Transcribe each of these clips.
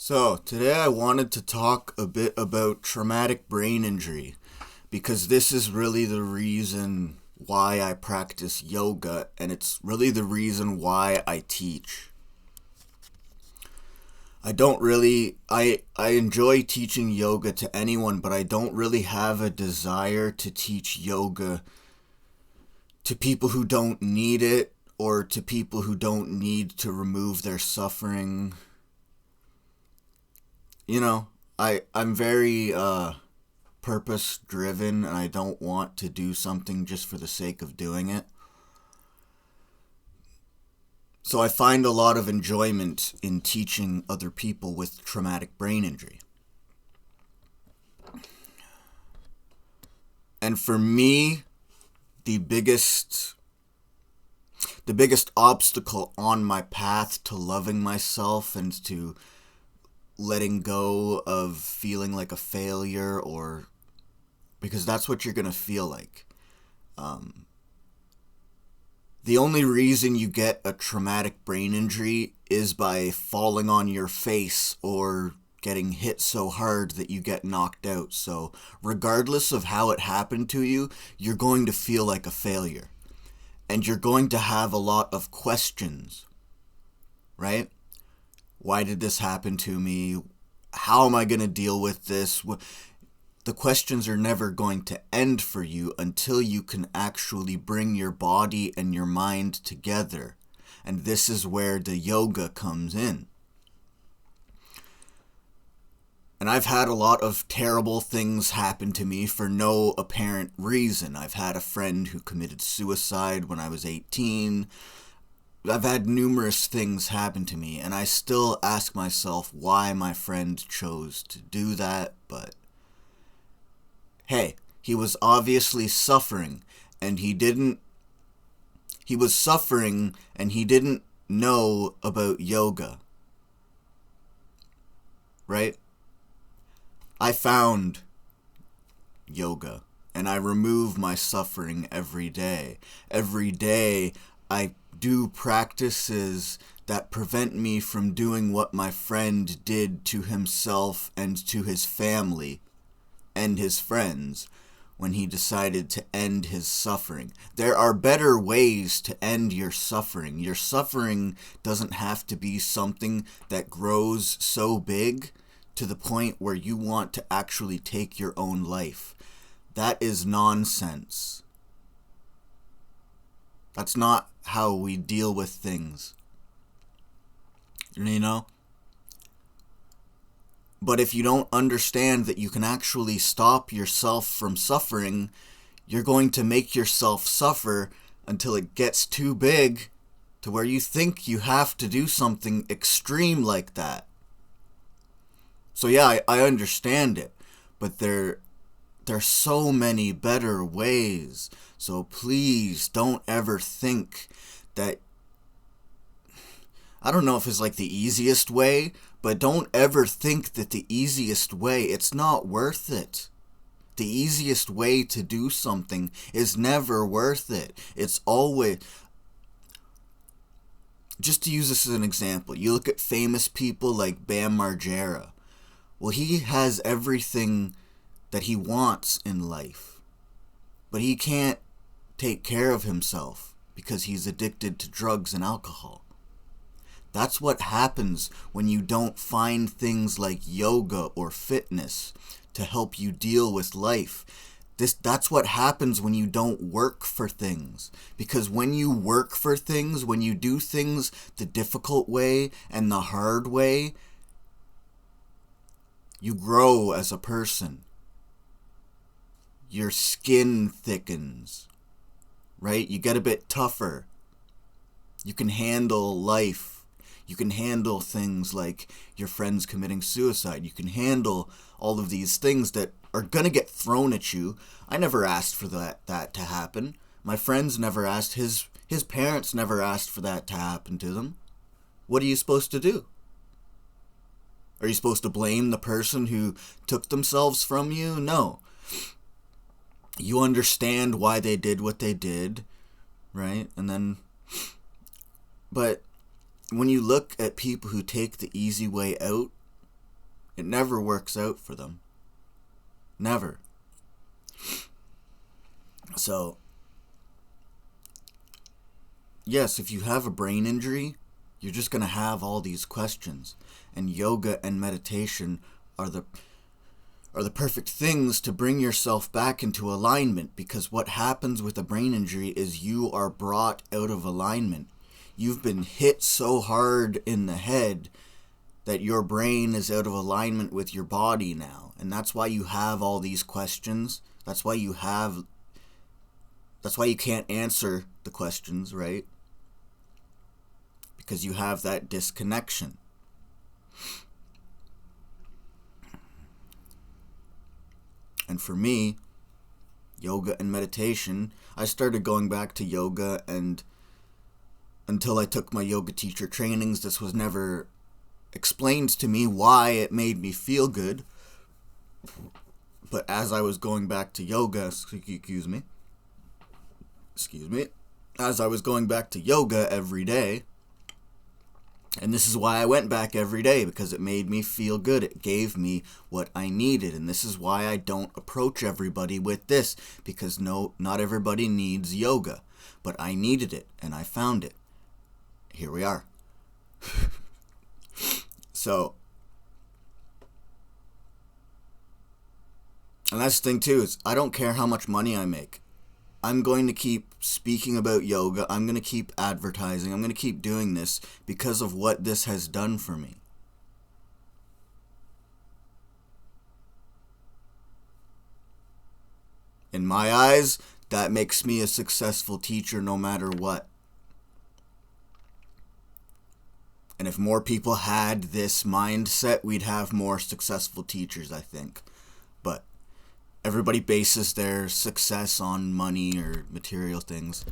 So, today I wanted to talk a bit about traumatic brain injury because this is really the reason why I practice yoga, and it's really the reason why I teach. I enjoy teaching yoga to anyone, but I don't really have a desire to teach yoga to people who don't need it or to people who don't need to remove their suffering. I'm very purpose driven, and I don't want to do something just for the sake of doing it. So I find a lot of enjoyment in teaching other people with traumatic brain injury. And for me, the biggest obstacle on my path to loving myself and to letting go of feeling like a failure, or because that's what you're going to feel like. The only reason you get a traumatic brain injury is by falling on your face or getting hit so hard that you get knocked out. So regardless of how it happened to you, you're going to feel like a failure. And you're going to have a lot of questions, right? Why did this happen to me? How am I going to deal with this? The questions are never going to end for you until you can actually bring your body and your mind together. And this is where the yoga comes in. And I've had a lot of terrible things happen to me for no apparent reason. I've had a friend who committed suicide when I was 18. I've had numerous things happen to me, and I still ask myself why my friend chose to do that, but hey, he was obviously suffering, and he was suffering, and he didn't know about yoga, right? I found yoga, and I remove my suffering every day. Every day, I do practices that prevent me from doing what my friend did to himself and to his family and his friends when he decided to end his suffering. There are better ways to end your suffering. Your suffering doesn't have to be something that grows so big to the point where you want to actually take your own life. That is nonsense. That's not how we deal with things. You know? But if you don't understand that you can actually stop yourself from suffering, you're going to make yourself suffer until it gets too big to where you think you have to do something extreme like that. So yeah, I understand it, but there's so many better ways. So please don't ever think that, I don't know if it's like the easiest way, but don't ever think that the easiest way, it's not worth it. The easiest way to do something is never worth it. It's always, just to use this as an example, you look at famous people like Bam Margera. Well, he has everything that he wants in life, but he can't take care of himself because he's addicted to drugs and alcohol. That's what happens when you don't find things like yoga or fitness to help you deal with life. That's what happens when you don't work for things. Because when you work for things, when you do things the difficult way and the hard way, you grow as a person. Your skin thickens, right? You get a bit tougher. You can handle life. You can handle things like your friends committing suicide. You can handle all of these things that are going to get thrown at you. I never asked for that to happen. My friends never asked, his parents never asked for that to happen to them. What are you supposed to do? Are you supposed to blame the person who took themselves from you? No. You understand why they did what they did, right? But when you look at people who take the easy way out, It never works out for them. Never. So, yes, if you have a brain injury, you're just going to have all these questions. And yoga and meditation are the perfect things to bring yourself back into alignment, because what happens with a brain injury is you are brought out of alignment. You've been hit so hard in the head that your brain is out of alignment with your body now. And that's why you have all these questions. That's why you can't answer the questions, right? Because you have that disconnection. And for me, yoga and meditation, I started going back to yoga, and until I took my yoga teacher trainings, this was never explained to me why it made me feel good. But as I was going back to yoga, excuse me, as I was going back to yoga every day, and this is why I went back every day, because it made me feel good. It gave me what I needed. And this is why I don't approach everybody with this, because not everybody needs yoga. But I needed it, and I found it. Here we are. So, and that's the thing too, is I don't care how much money I make. I'm going to keep speaking about yoga. I'm going to keep advertising. I'm going to keep doing this because of what this has done for me. In my eyes, that makes me a successful teacher no matter what. And if more people had this mindset, we'd have more successful teachers, I think. But everybody bases their success on money or material things.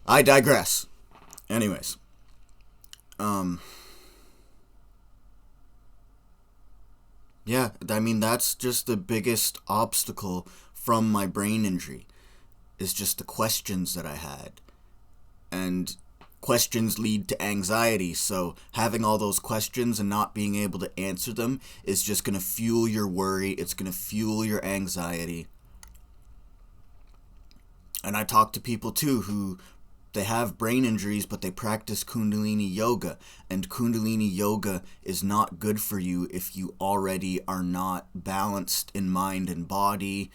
I digress. Anyways. Yeah, I mean, that's just the biggest obstacle from my brain injury, is just the questions that I had. And questions lead to anxiety, so having all those questions and not being able to answer them is just going to fuel your worry. It's going to fuel your anxiety. And I talk to people too who they have brain injuries, but they practice Kundalini yoga, and Kundalini yoga is not good for you if you already are not balanced in mind and body.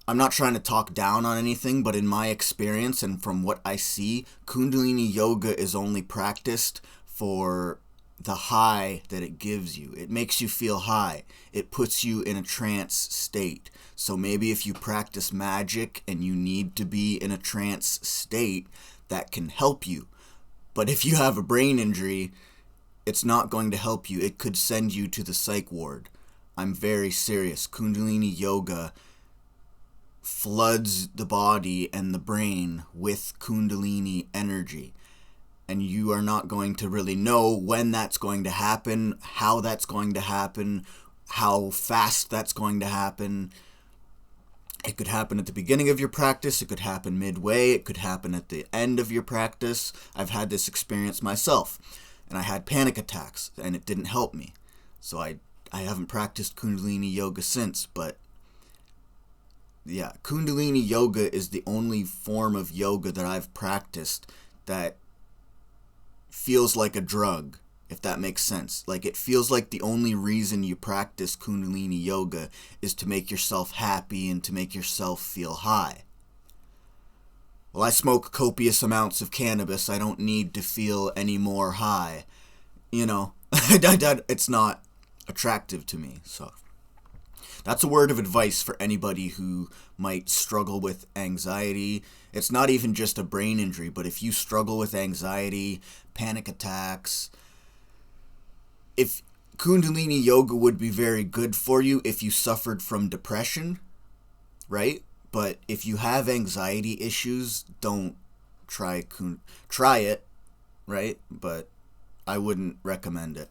I'm not trying to talk down on anything, but in my experience and from what I see, Kundalini yoga is only practiced for the high that it gives you. It makes you feel high. It puts you in a trance state. So maybe if you practice magic and you need to be in a trance state, that can help you. But if you have a brain injury, it's not going to help you. It could send you to the psych ward. I'm very serious. Kundalini yoga floods the body and the brain with Kundalini energy. And you are not going to really know when that's going to happen, how that's going to happen, how fast that's going to happen. It could happen at the beginning of your practice. It could happen midway. It could happen at the end of your practice. I've had this experience myself. And I had panic attacks, and it didn't help me. So I haven't practiced Kundalini yoga since, but yeah, Kundalini yoga is the only form of yoga that I've practiced that feels like a drug, if that makes sense. Like, it feels like the only reason you practice Kundalini yoga is to make yourself happy and to make yourself feel high. Well, I smoke copious amounts of cannabis. I don't need to feel any more high. You know, it's not attractive to me, so that's a word of advice for anybody who might struggle with anxiety. It's not even just a brain injury, but if you struggle with anxiety, panic attacks, if Kundalini yoga would be very good for you if you suffered from depression, right? But if you have anxiety issues, don't try it, right? But I wouldn't recommend it.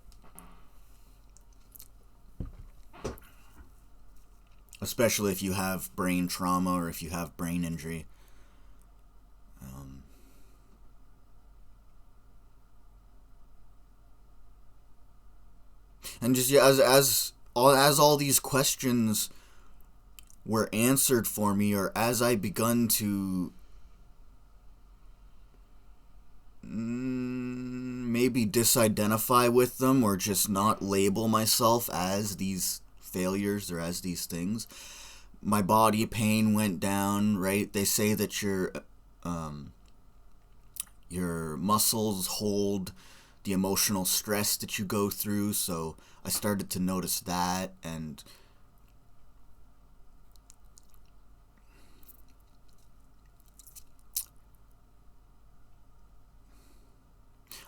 Especially if you have brain trauma or if you have brain injury. And just, yeah, as all these questions were answered for me, or as I begun to maybe disidentify with them, or just not label myself as these failures or as these things, my body pain went down, right? They say that your muscles hold the emotional stress that you go through, so I started to notice that. And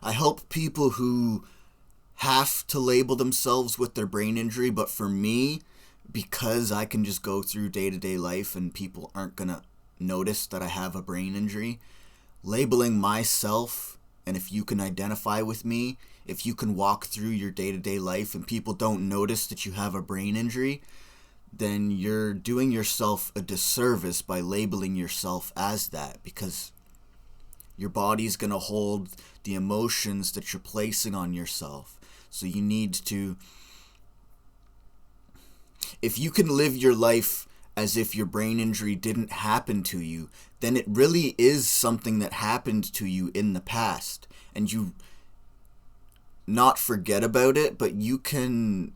I help people who have to label themselves with their brain injury, but for me, because I can just go through day-to-day life and people aren't gonna notice that I have a brain injury, labeling myself, and if you can identify with me, if you can walk through your day-to-day life and people don't notice that you have a brain injury, then you're doing yourself a disservice by labeling yourself as that, because your body's going to hold the emotions that you're placing on yourself. So you need to, if you can live your life as if your brain injury didn't happen to you, then it really is something that happened to you in the past. And you not forget about it, but you can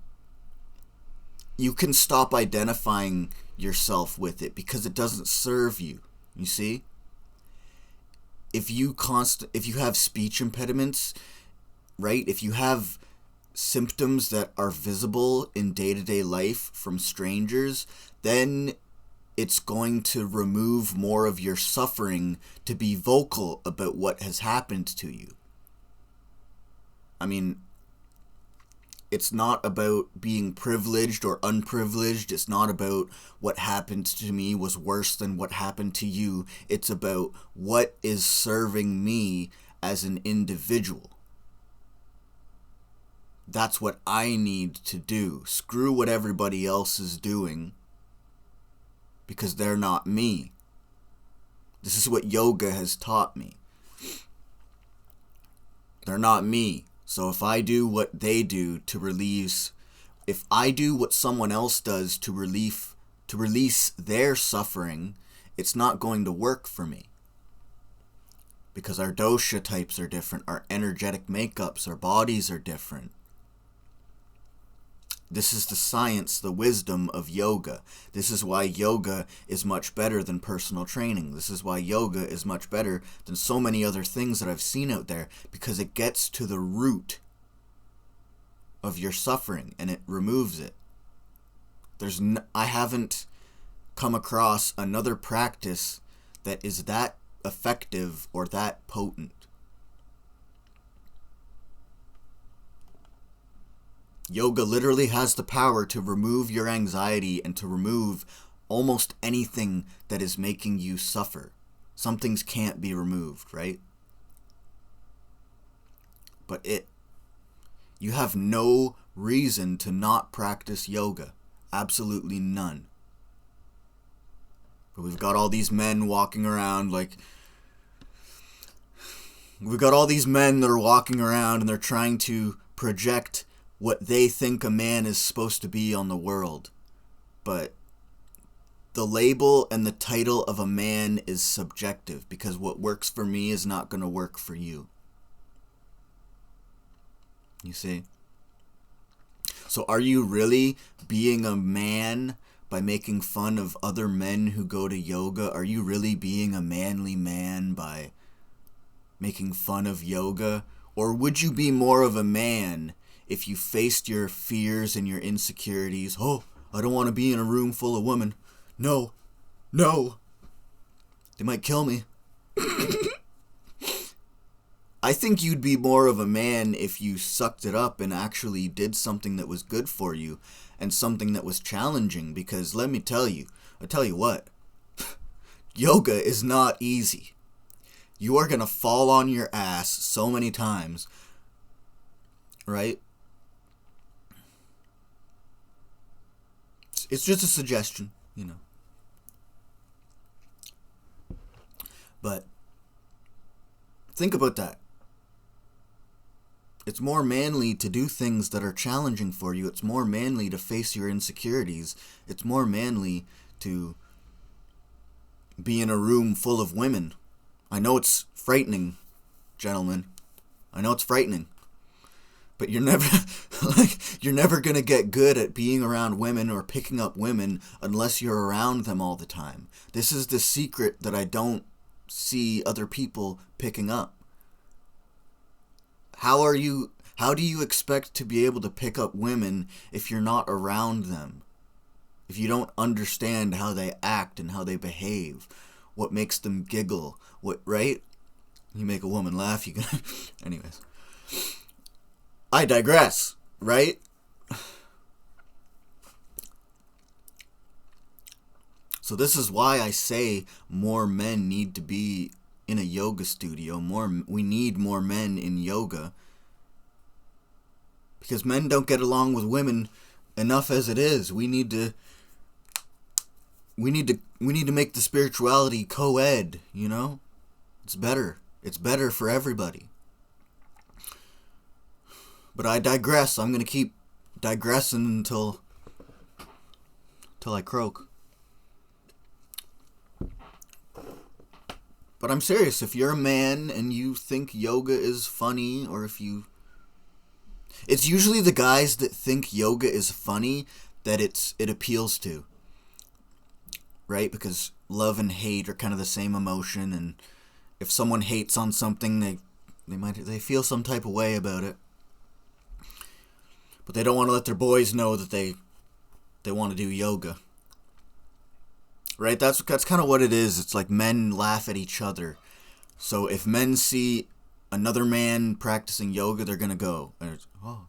stop identifying yourself with it because it doesn't serve you. You see? If you have speech impediments, right? If you have symptoms that are visible in day-to-day life from strangers, then it's going to remove more of your suffering to be vocal about what has happened to you. I mean, it's not about being privileged or unprivileged. It's not about what happened to me was worse than what happened to you. It's about what is serving me as an individual. That's what I need to do. Screw what everybody else is doing, because they're not me. This is what yoga has taught me. They're not me. So if I do what they do to release, if I do what someone else does to release their suffering, it's not going to work for me. Because our dosha types are different, our energetic makeups, our bodies are different. This is the science, the wisdom of yoga. This is why yoga is much better than personal training. This is why yoga is much better than so many other things that I've seen out there, because it gets to the root of your suffering and it removes it. I haven't come across another practice that is that effective or that potent. Yoga literally has the power to remove your anxiety and to remove almost anything that is making you suffer. Some things can't be removed, right? But you have no reason to not practice yoga. Absolutely none. But we've got all these men walking around we've got all these men that are walking around and they're trying to project what they think a man is supposed to be on the world. But the label and the title of a man is subjective, because what works for me is not going to work for you. You see? So are you really being a man by making fun of other men who go to yoga? Are you really being a manly man by making fun of yoga? Or would you be more of a man if you faced your fears and your insecurities? Oh, I don't want to be in a room full of women. No. They might kill me. I think you'd be more of a man if you sucked it up and actually did something that was good for you and something that was challenging, because let me tell you, I tell you what, yoga is not easy. You are going to fall on your ass so many times, right? It's just a suggestion, you know. But think about that. It's more manly to do things that are challenging for you. It's more manly to face your insecurities. It's more manly to be in a room full of women. I know it's frightening, gentlemen. I know it's frightening. But you're never you're never going to get good at being around women or picking up women unless you're around them all the time. This is the secret that I don't see other people picking up. How do you expect to be able to pick up women if you're not around them? If you don't understand how they act and how they behave, what makes them giggle, right? You make a woman laugh, you can anyways. I digress, right? So this is why I say more men need to be in a yoga studio. We need more men in yoga. Because men don't get along with women enough as it is. We need to make the spirituality co-ed, you know? It's better. It's better for everybody. But I digress. I'm going to keep digressing until I croak. But I'm serious. If you're a man and you think yoga is funny, or if you... It's usually the guys that think yoga is funny that it appeals to. Right? Because love and hate are kind of the same emotion, and if someone hates on something, they feel some type of way about it. But they don't want to let their boys know that they want to do yoga. Right? That's kind of what it is. It's like men laugh at each other. So if men see another man practicing yoga, they're going to go. Oh.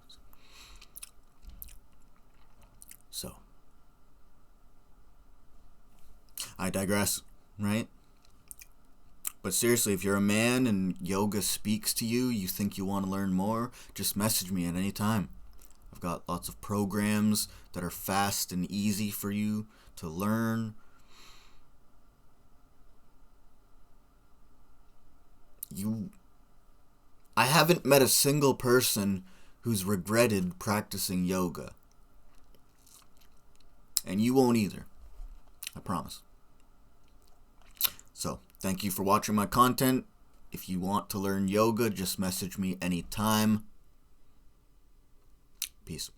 So. I digress, right? But seriously, if you're a man and yoga speaks to you, you think you want to learn more, just message me at any time. I've got lots of programs that are fast and easy for you to learn. I haven't met a single person who's regretted practicing yoga. And you won't either. I promise. So, thank you for watching my content. If you want to learn yoga, just message me anytime. Peace.